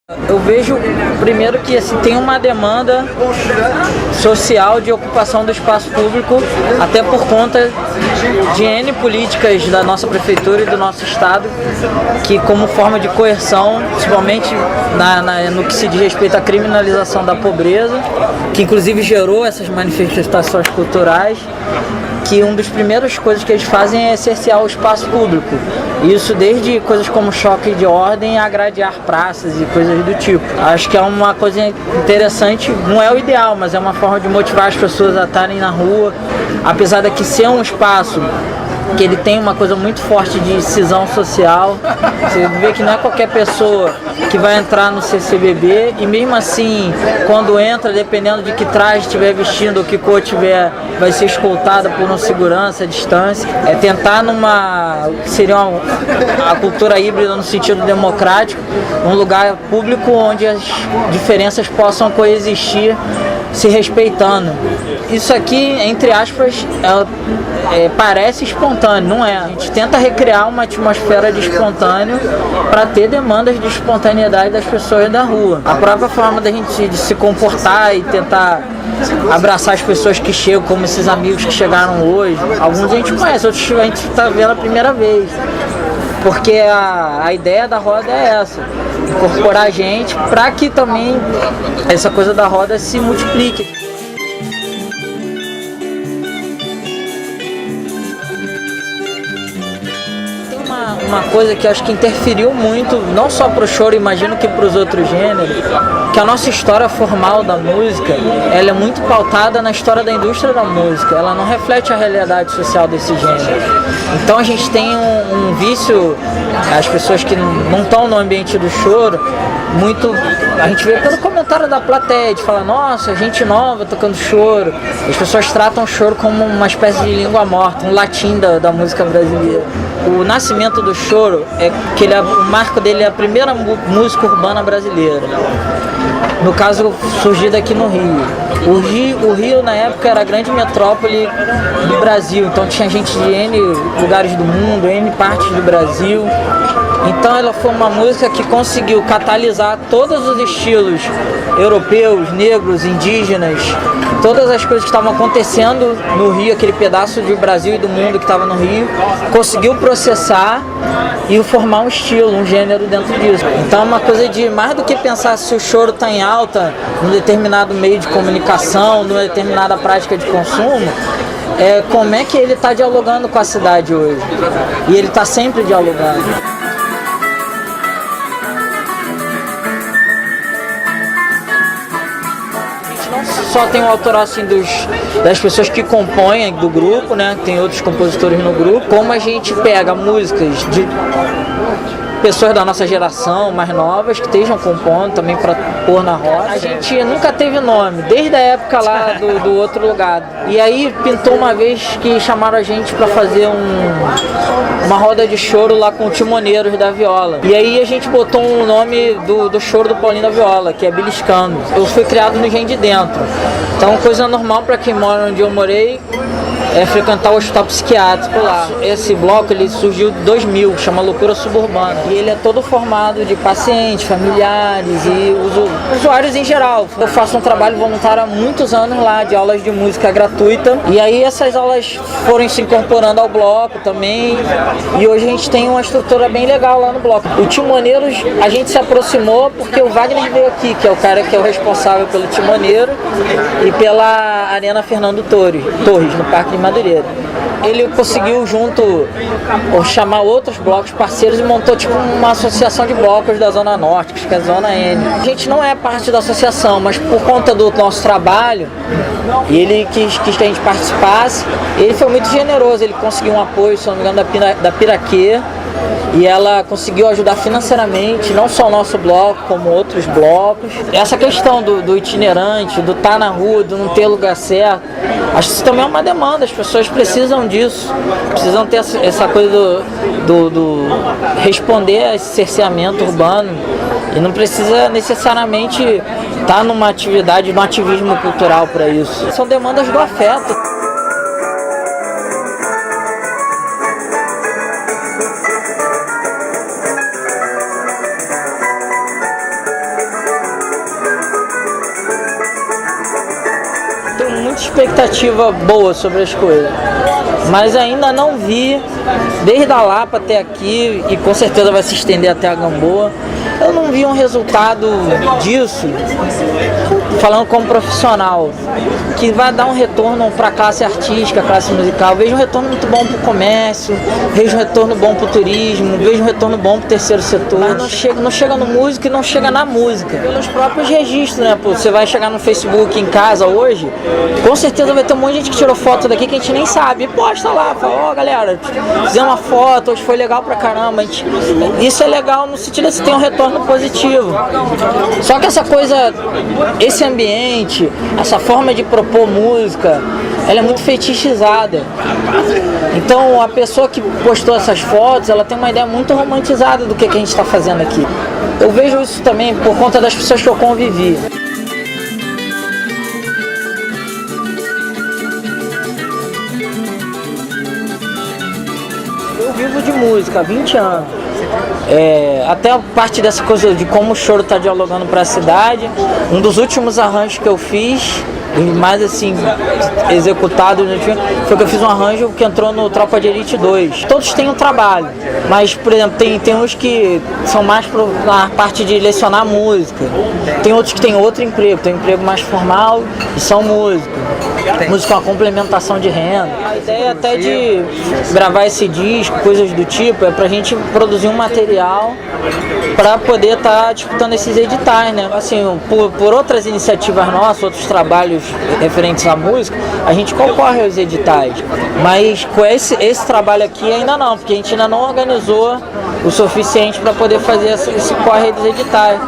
Eu vejo, primeiro, que assim, tem uma demanda social de ocupação do espaço público, até por conta de N políticas da nossa prefeitura e do nosso estado, que como forma de coerção, principalmente no que se diz respeito à criminalização da pobreza, que inclusive gerou essas manifestações culturais, que uma das primeiras coisas que eles fazem é cercear o espaço público. Isso desde coisas como choque de ordem a gradear praças e coisas do tipo. Acho que é uma coisa interessante, não é o ideal, mas é uma forma de motivar as pessoas a estarem na rua, apesar de que ser um espaço que ele tem uma coisa muito forte de cisão social. Você vê que não é qualquer pessoa que vai entrar no CCBB, e mesmo assim, quando entra, dependendo de que traje estiver vestindo ou que cor tiver, vai ser escoltada por um segurança à distância. É tentar que seria a cultura híbrida no sentido democrático, um lugar público onde as diferenças possam coexistir, se respeitando. Isso aqui, entre aspas, parece espontâneo, não é? A gente tenta recriar uma atmosfera de espontâneo para ter demandas de espontaneidade das pessoas da rua. A própria forma da gente de se comportar e tentar abraçar as pessoas que chegam, como esses amigos que chegaram hoje. Alguns a gente conhece, outros a gente está vendo a primeira vez. Porque a ideia da roda é essa, incorporar a gente para que também essa coisa da roda se multiplique. Uma coisa que acho que interferiu muito, não só para o choro, imagino que para os outros gêneros, que a nossa história formal da música, ela é muito pautada na história da indústria da música, ela não reflete a realidade social desse gênero. Então a gente tem um vício, as pessoas que não estão no ambiente do choro, muito, a gente vê pelo comentário da plateia, de falar, nossa, gente nova tocando choro. As pessoas tratam o choro como uma espécie de língua morta, um latim da música brasileira. O nascimento do choro é que o marco dele é a primeira música urbana brasileira. No caso, surgida aqui no Rio. O Rio, na época, era a grande metrópole do Brasil, então tinha gente de N lugares do mundo, N partes do Brasil. Então ela foi uma música que conseguiu catalisar todos os estilos europeus, negros, indígenas, todas as coisas que estavam acontecendo no Rio, aquele pedaço do Brasil e do mundo que estava no Rio, conseguiu processar e formar um estilo, um gênero dentro disso. Então é uma coisa de, mais do que pensar se o choro está em alta num determinado meio de comunicação, numa determinada prática de consumo, como é que ele está dialogando com a cidade hoje. E ele está sempre dialogando. Só tem o autoral assim das pessoas que compõem do grupo, né? Tem outros compositores no grupo. Como a gente pega músicas de pessoas da nossa geração, mais novas, que estejam compondo também para pôr na roda. A gente nunca teve nome, desde a época lá do outro lugar. E aí pintou uma vez que chamaram a gente para fazer uma roda de choro lá com Timoneiros da Viola. E aí a gente botou o nome do choro do Paulinho da Viola, que é Beliscando. Eu fui criado no Engenho de Dentro. Então, coisa normal para quem mora onde eu morei é frequentar o hospital psiquiátrico lá. Esse bloco ele surgiu em 2000, chama Loucura Suburbana. E ele é todo formado de pacientes, familiares e usuários em geral. Eu faço um trabalho voluntário há muitos anos lá, de aulas de música gratuita. E aí essas aulas foram se incorporando ao bloco também. E hoje a gente tem uma estrutura bem legal lá no bloco. O Timoneiros, a gente se aproximou porque o Wagner veio aqui, que é o cara que é o responsável pelo Timoneiro e pela Arena Fernando Torres, no Parque de Madureira. Ele conseguiu chamar outros blocos parceiros e montou tipo uma associação de blocos da Zona Norte, que é a Zona N. A gente não é parte da associação, mas por conta do nosso trabalho, e ele quis que a gente participasse, ele foi muito generoso, ele conseguiu um apoio, se não me engano, da Piraquê, e ela conseguiu ajudar financeiramente, não só o nosso bloco, como outros blocos. Essa questão do itinerante, do estar na rua, do não ter lugar certo, acho que isso também é uma demanda, as pessoas precisam disso, precisam ter essa coisa do responder a esse cerceamento urbano, e não precisa necessariamente estar numa atividade, num ativismo cultural para isso. São demandas do afeto. muita expectativa boa sobre as coisas, mas ainda não vi, desde a Lapa até aqui, e com certeza vai se estender até a Gamboa, eu não vi um resultado disso, falando como profissional, que vai dar um retorno para a classe artística, a classe musical. Vejo um retorno muito bom para o comércio, vejo um retorno bom para o turismo, vejo um retorno bom para o terceiro setor. Mas não chega no músico e não chega na música. Pelos próprios registros, né? Pô, você vai chegar no Facebook em casa hoje, com certeza vai ter um monte de gente que tirou foto daqui que a gente nem sabe. E posta lá, fala, ó, galera, fizemos uma foto, hoje foi legal pra caramba. Isso é legal no sentido de você ter um retorno positivo. Só que essa coisa, esse ambiente, essa forma de propor música, ela é muito fetichizada. Então a pessoa que postou essas fotos, ela tem uma ideia muito romantizada do que a gente está fazendo aqui. Eu vejo isso também por conta das pessoas que eu convivi. Eu vivo de música há 20 anos. Até a parte dessa coisa de como o choro está dialogando para a cidade. Um dos últimos arranjos que eu fiz, e mais assim executado, foi que eu fiz um arranjo que entrou no Tropa de Elite 2. Todos têm um trabalho, mas por exemplo tem uns que são mais na parte de lecionar música, tem outros que têm outro emprego, tem um emprego mais formal e são músicos. Música é uma complementação de renda. A ideia até de gravar esse disco, coisas do tipo, é pra gente produzir um material para poder estar disputando esses editais, né? Assim, por outras iniciativas nossas, outros trabalhos referentes à música, a gente concorre aos editais. Mas com esse trabalho aqui ainda não, porque a gente ainda não organizou o suficiente para poder fazer esse corre dos editais.